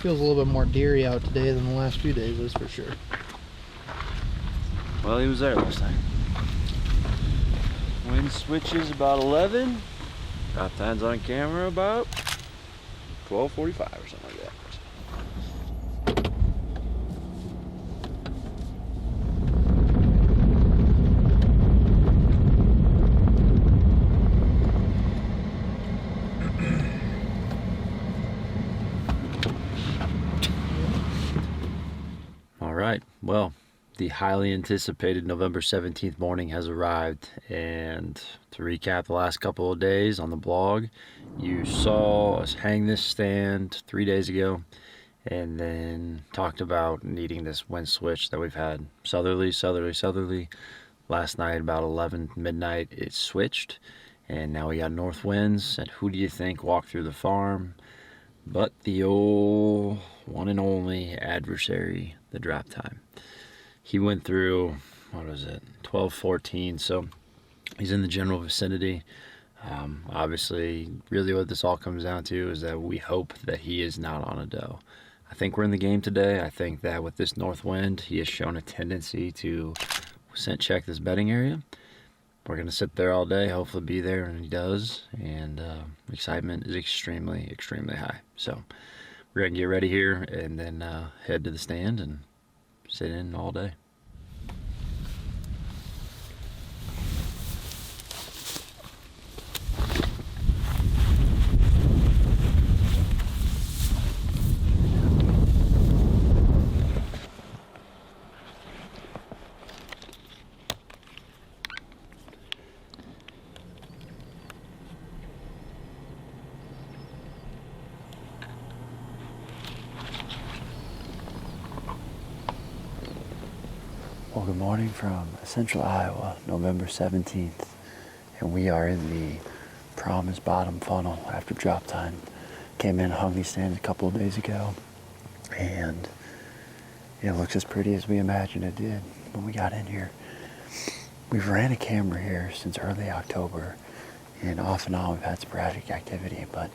Feels a little bit more deery out today than the last few days, that's for sure. Well, he was there last night. Wind switches about 11. Droptine's on camera about 12:45 or something like that. All right, well, the highly anticipated November 17th morning has arrived, and to recap the last couple of days on the blog, you saw us hang this stand 3 days ago and then talked about needing this wind switch that we've had southerly. Last night about 11 midnight it switched, and now we got north winds, and who do you think walked through the farm but the old one and only adversary, the Droptine. He went through, what was it, 12-14, so he's in the general vicinity. Obviously, really what this all comes down to is that we hope that he is not on a doe. I think we're in the game today. I think that with this north wind, he has shown a tendency to scent check this bedding area. We're going to sit there all day, hopefully be there, and he does, and excitement is extremely, extremely high. So we're going to get ready here and then head to the stand and sit in all day. Well, good morning from Central Iowa, November 17th, and we are in the promised bottom funnel after Droptine. Came in and hung these stands a couple of days ago, and it looks as pretty as we imagined it did when we got in here. We've ran a camera here since early October, and off and on we've had sporadic activity, but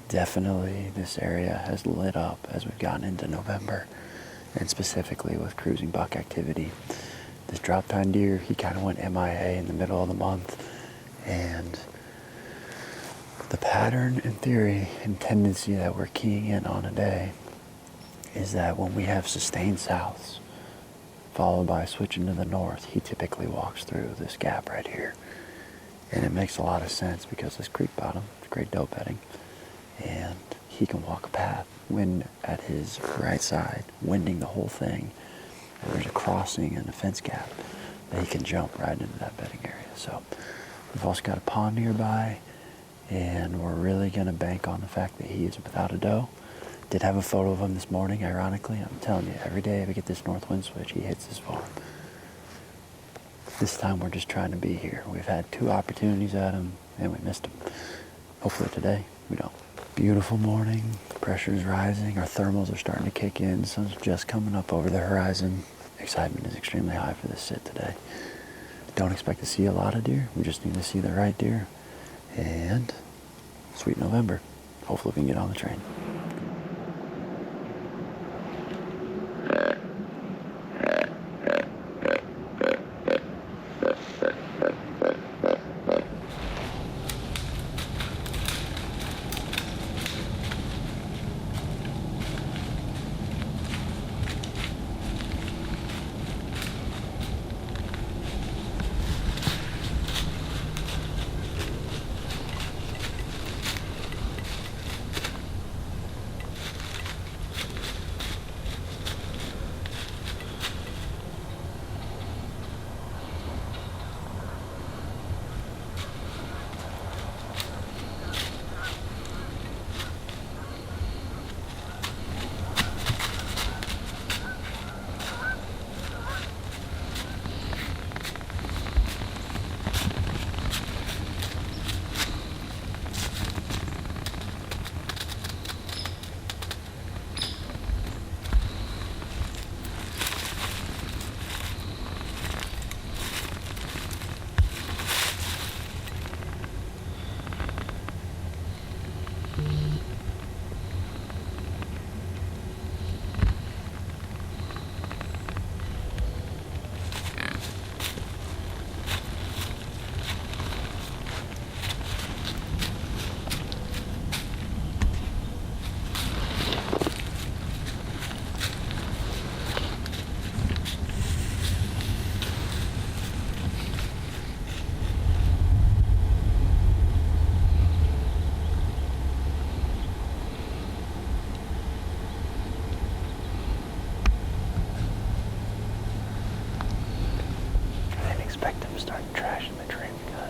definitely this area has lit up as we've gotten into November, and specifically with cruising buck activity. This Droptine deer, he kind of went MIA in the middle of the month, and the pattern and theory and tendency that we're keying in on today is that when we have sustained souths followed by switching to the north, he typically walks through this gap right here. And it makes a lot of sense because this creek bottom is great doe bedding, and he can walk a path, wind at his right side, winding the whole thing. And there's a crossing and a fence gap that he can jump right into that bedding area. So we've also got a pond nearby, and we're really going to bank on the fact that he is without a doe. Did have a photo of him this morning, ironically. I'm telling you, every day we get this north wind switch, he hits this farm. This time we're just trying to be here. We've had 2 opportunities at him, and we missed him. Hopefully today we don't. Beautiful morning, pressure is rising, our thermals are starting to kick in, sun's just coming up over the horizon. Excitement is extremely high for this sit today. Don't expect to see a lot of deer, we just need to see the right deer. And sweet November, hopefully we can get on the train. expect him to start trashing the dream gun.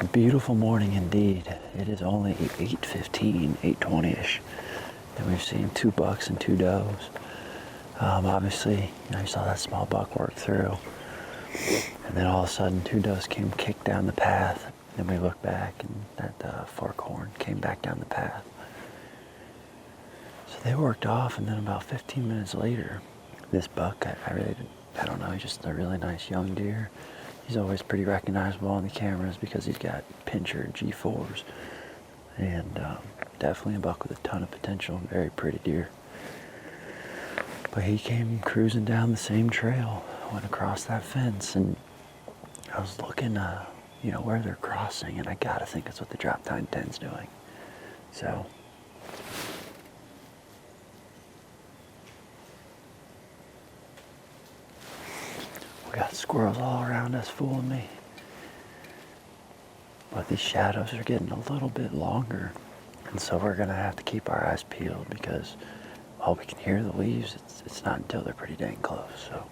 A beautiful morning indeed. It is only 8:15, 8:20ish, and we've seen 2 bucks and 2 does. Obviously, you saw that small buck work through, and then all of a sudden 2 does came kicked down the path. Then we looked back, and that forkhorn came back down the path. So they worked off, and then about 15 minutes later, this buck, I don't know, he's just a really nice young deer. He's always pretty recognizable on the cameras because he's got pincher G4s. And definitely a buck with a ton of potential, very pretty deer. But he came cruising down the same trail, went across that fence, and I was looking, where they're crossing, and I gotta think it's what the Droptine 10's doing. So, we got squirrels all around us fooling me. But these shadows are getting a little bit longer, and so we're gonna have to keep our eyes peeled because while we can hear the leaves, it's not until they're pretty dang close. So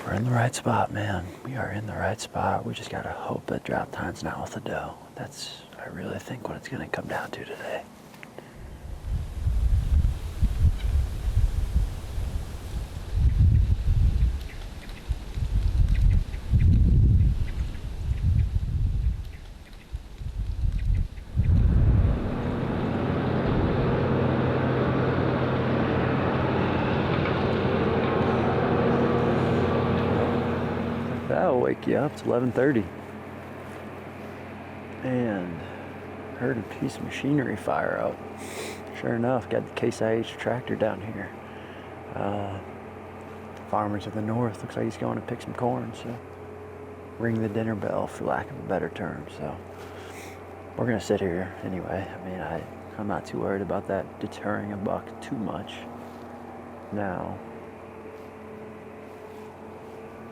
we're in the right spot, man. We are in the right spot. We just gotta hope that Droptine's not with the doe. That's, I really think, what it's gonna come down to today. That'll wake you up. It's 11:30. And heard a piece of machinery fire up. Sure enough, got the Case IH tractor down here. Farmer to the north looks like he's going to pick some corn, so ring the dinner bell, for lack of a better term. So we're gonna sit here anyway. I mean, I'm not too worried about that deterring a buck too much. Now,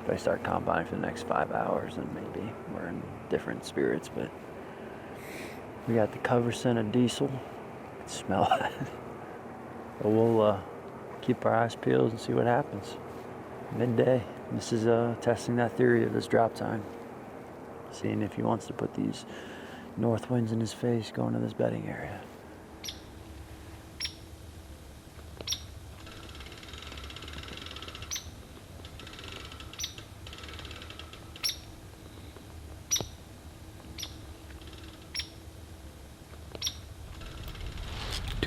if I start combining for the next 5 hours, then maybe we're in different spirits. But we got the cover scent of diesel. I can smell it. But we'll keep our eyes peeled and see what happens. Midday. This is testing that theory of this Droptine. Seeing if he wants to put these north winds in his face going to this bedding area.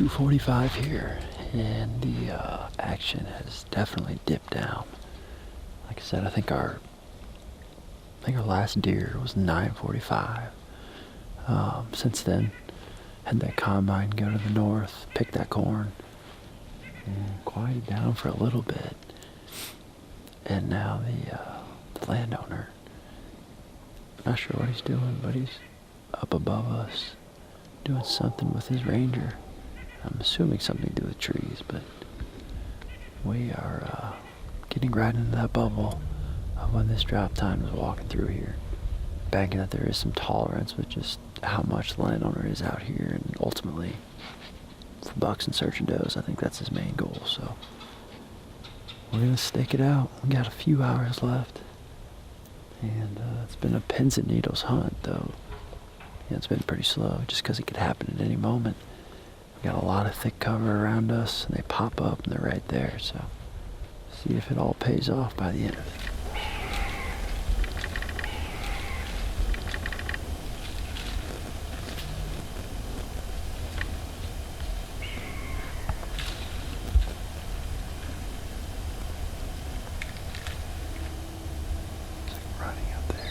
2:45 here, and the action has definitely dipped down. Like I said, I think our last deer was 9:45. Since then, had that combine go to the north, pick that corn, and quieted down for a little bit. And now the landowner, not sure what he's doing, but he's up above us doing something with his ranger. I'm assuming something to do with trees, but we are getting right into that bubble of when this Droptine was walking through here. Banking that there is some tolerance with just how much the landowner is out here, and ultimately for bucks and searching does. I think that's his main goal, so we're gonna stake it out. We got a few hours left, and it's been a pins and needles hunt, though. Yeah, it's been pretty slow, just because it could happen at any moment. We got a lot of thick cover around us, and they pop up, and they're right there, so see if it all pays off by the end of it. Running up there.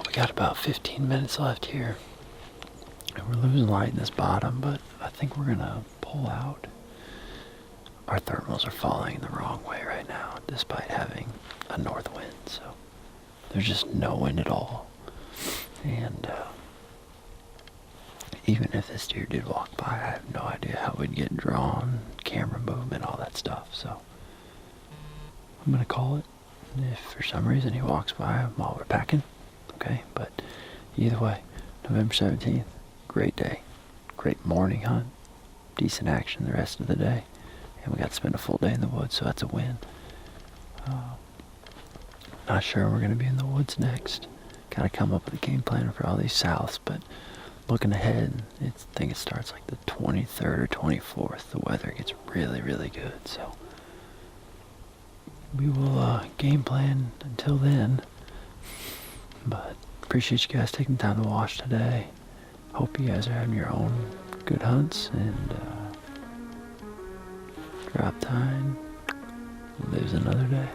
We got about 15 minutes left here, and we're losing light in this bottom, but I think we're gonna pull out. Our thermals are falling the wrong way right now, despite having a north wind, so there's just no wind at all. And even if this deer did walk by, I have no idea how we'd get drawn, camera movement, all that stuff, so I'm gonna call it. If for some reason he walks by while we're packing, okay, but either way, November 17th, great day, great morning hunt, decent action the rest of the day, and we got to spend a full day in the woods, so that's a win. Not sure we're going to be in the woods next. Got to come up with a game plan for all these souths, but looking ahead, I think it starts like the 23rd or 24th. The weather gets really, really good, so we will game plan until then. But appreciate you guys taking the time to watch today. Hope you guys are having your own good hunts, and Droptine lives another day.